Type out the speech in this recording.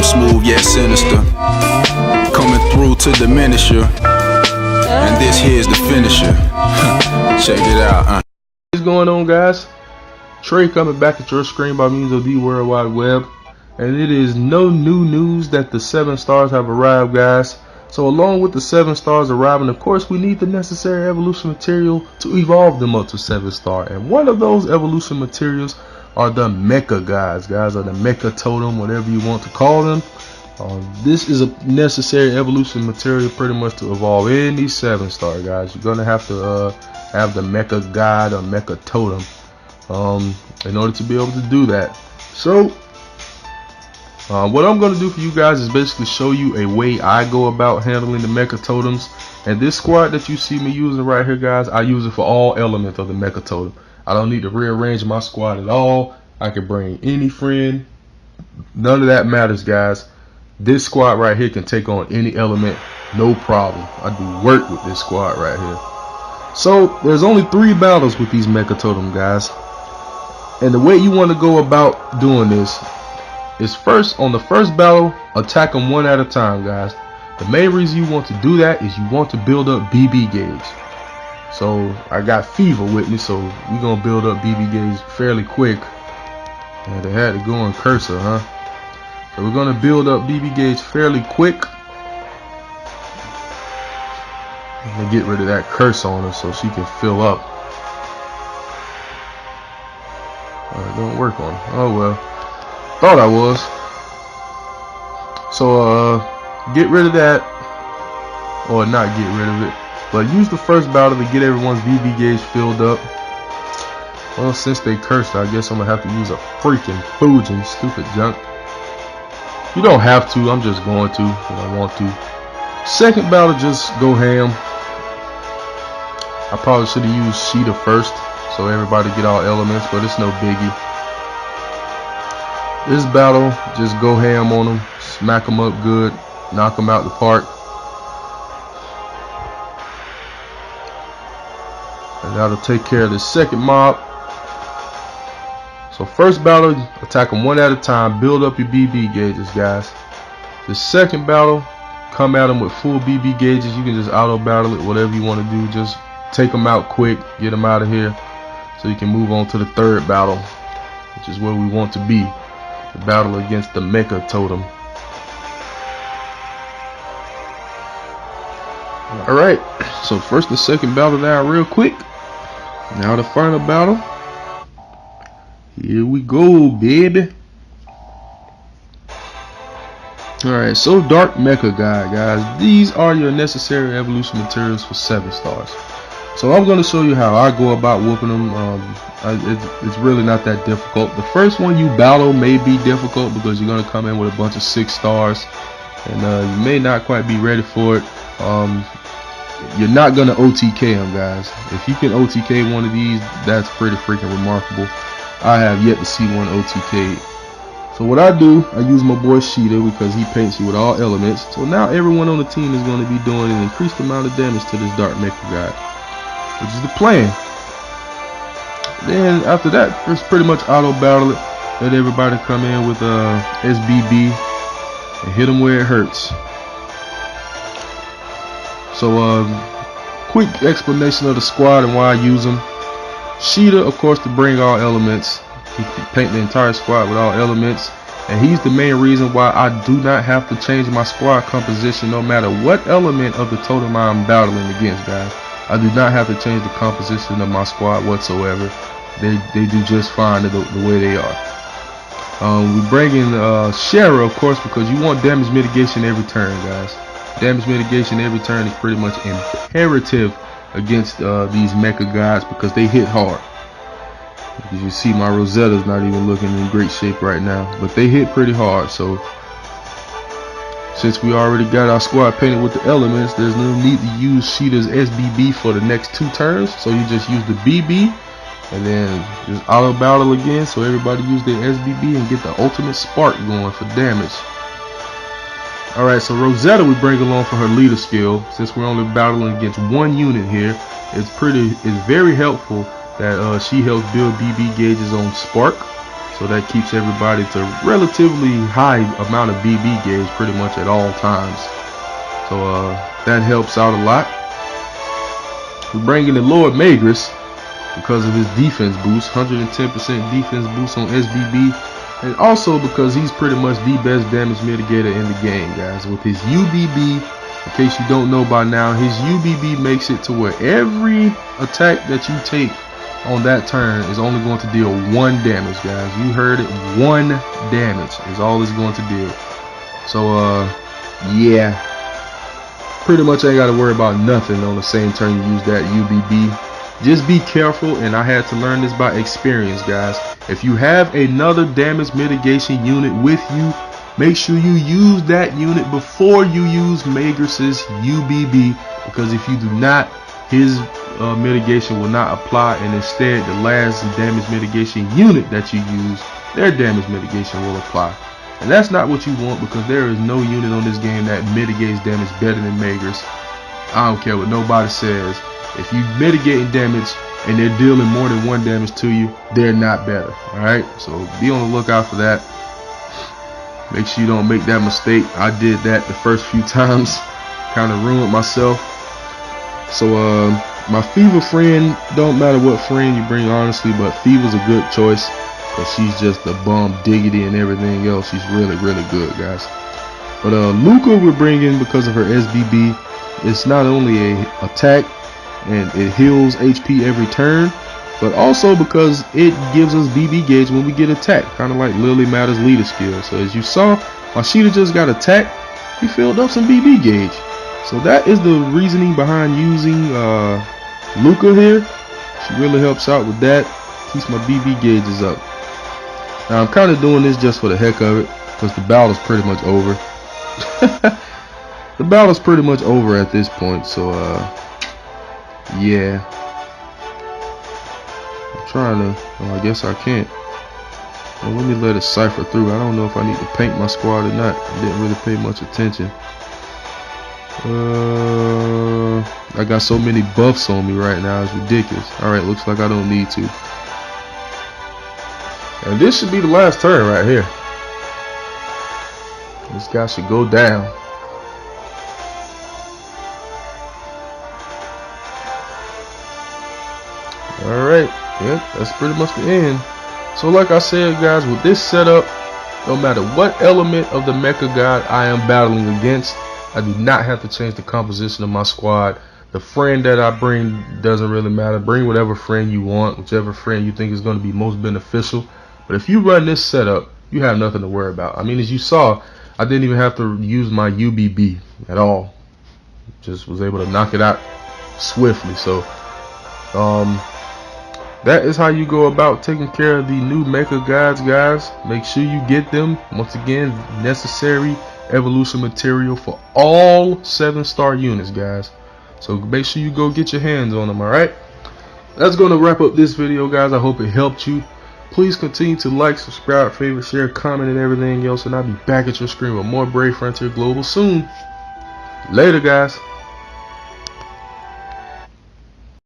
smooth yet sinister, coming through to diminish you. And this here's the finisher. Check it out. What's going on, guys? Trey coming back at your screen by means of the World Wide Web, and it is no new news that the 7 stars have arrived, guys. So along with the 7 stars arriving, of course, we need the necessary evolution material to evolve them up to 7-star, and one of those evolution materials are the Mech God, guys, or the Mech Totem, whatever you want to call them. This is a necessary evolution material pretty much to evolve any 7-star, guys. You're gonna have to have the Mech God or Mech Totem in order to be able to do that. So what I'm going to do for you guys is basically show you a way I go about handling the Mech Totems. And this squad that you see me using right here, guys, I use it for all elements of the Mech Totem. I don't need to rearrange my squad at all. I can bring any friend. None of that matters, guys. This squad right here can take on any element, no problem. I do work with this squad right here. So there's only 3 battles with these Mech Totem, guys. And the way you want to go about doing this is first, on the first battle, attack them one at a time, guys. The main reason you want to do that is you want to build up BB gauge. So I got Fever with me, so we're gonna build up BB gauge fairly quick. And they had to go in cursor, huh? So we're gonna build up BB gauge fairly quick. I'm gonna get rid of that curse on her so she can fill up. It don't work on her. Oh well. Thought I was. So get rid of that, or not get rid of it, but use the first battle to get everyone's BB gauge filled up. Well, since they cursed, I guess I'm gonna have to use a freaking Fujin, stupid junk. You don't have to, I'm just going to if I want to. Second battle, just go ham. I probably should have used Sheeta first so everybody get all elements, but it's no biggie. This battle, just go ham on them, smack them up good, knock them out the park. And that'll take care of the second mob. So first battle, attack them one at a time, build up your BB gauges, guys. The second battle, come at them with full BB gauges. You can just auto battle it, whatever you want to do. Just take them out quick, get them out of here, so you can move on to the third battle, which is where we want to be. The battle against the Mech Totem. Alright, so first and second battle down real quick. Now the final battle. Here we go, baby. Alright, so Dark Mech God, guys. These are your necessary evolution materials for 7 stars. So I'm going to show you how I go about whooping them. It's really not that difficult. The first one you battle may be difficult because you're going to come in with a bunch of 6 stars. And you may not quite be ready for it. You're not going to OTK them, guys. If you can OTK one of these, that's pretty freaking remarkable. I have yet to see one OTK. So what I do, I use my boy Sheeta because he paints you with all elements. So now everyone on the team is going to be doing an increased amount of damage to this Dark Mech God, which is the plan. Then after that, it's pretty much auto battle it. Let everybody come in with SBB and hit them where it hurts. So quick explanation of the squad and why I use them. Sheeta, of course, to bring all elements. He can paint the entire squad with all elements, and he's the main reason why I do not have to change my squad composition no matter what element of the totem I'm battling against, guys. I do not have to change the composition of my squad whatsoever. They do just fine the way they are. We bring in Shara, of course, because you want damage mitigation every turn, guys. Damage mitigation every turn is pretty much imperative against these Mech Gods because they hit hard. As you see, my Rosetta's not even looking in great shape right now, but they hit pretty hard. So since we already got our squad painted with the elements, there's no need to use Sheeta's SBB for the next 2 turns. So you just use the BB and then just auto battle again, so everybody use their SBB and get the ultimate spark going for damage. Alright, so Rosetta we bring along for her leader skill. Since we're only battling against 1 unit here, it's very helpful that she helps build BB gauges on Spark. so that keeps everybody to relatively high amount of BB gauge pretty much at all times. So that helps out a lot. We're bringing in Lord Magus because of his defense boost, 110% defense boost on SBB, and also because he's pretty much the best damage mitigator in the game, guys. With his UBB, in case you don't know by now, his UBB makes it to where every attack that you take on that turn is only going to deal 1 damage, guys. You heard it, 1 damage is all it's going to deal. So yeah, pretty much ain't got to worry about nothing on the same turn you use that UBB. Just be careful, and I had to learn this by experience, guys. If you have another damage mitigation unit with you, make sure you use that unit before you use Magus's UBB, because if you do not, his mitigation will not apply, and instead the last damage mitigation unit that you use, their damage mitigation will apply. And that's not what you want, because there is no unit on this game that mitigates damage better than Magus. I don't care what nobody says. If you mitigating damage and they're dealing more than 1 damage to you, they're not better. Alright, so be on the lookout for that. Make sure you don't make that mistake. I did that the first few times, kind of ruined myself. So my Fever friend, don't matter what friend you bring, honestly, but Fever's a good choice, because she's just a bomb diggity and everything else. She's really, really good, guys. But Luca we're bringing because of her SBB. It's not only a attack and it heals HP every turn, but also because it gives us BB gauge when we get attacked, kind of like Lily Matter's leader skill. So as you saw, Mashita just got attacked, he filled up some BB gauge. So that is the reasoning behind using Luca here. She really helps out with that, keeps my BB gauges up. Now I'm kind of doing this just for the heck of it, because the battle's pretty much over. The battle's pretty much over at this point, so yeah. I'm trying to, well, I guess I can't. Well, let me let it cipher through. I don't know if I need to paint my squad or not. I didn't really pay much attention. I got so many buffs on me right now, it's ridiculous. Alright, looks like I don't need to. And this should be the last turn right here. This guy should go down. Alright, yeah, that's pretty much the end. So like I said, guys, with this setup, no matter what element of the Mech God I am battling against, I do not have to change the composition of my squad. The friend that I bring doesn't really matter. Bring whatever friend you want, whichever friend you think is going to be most beneficial. But if you run this setup, you have nothing to worry about. I mean, as you saw, I didn't even have to use my UBB at all. Just was able to knock it out swiftly. So that is how you go about taking care of the new Mech Gods, guys. Make sure you get them. Once again, necessary evolution material for all 7-star units, guys. So make sure you go get your hands on them, alright? That's going to wrap up this video, guys. I hope it helped you. Please continue to like, subscribe, favorite, share, comment, and everything else. And I'll be back at your screen with more Brave Frontier Global soon. Later, guys.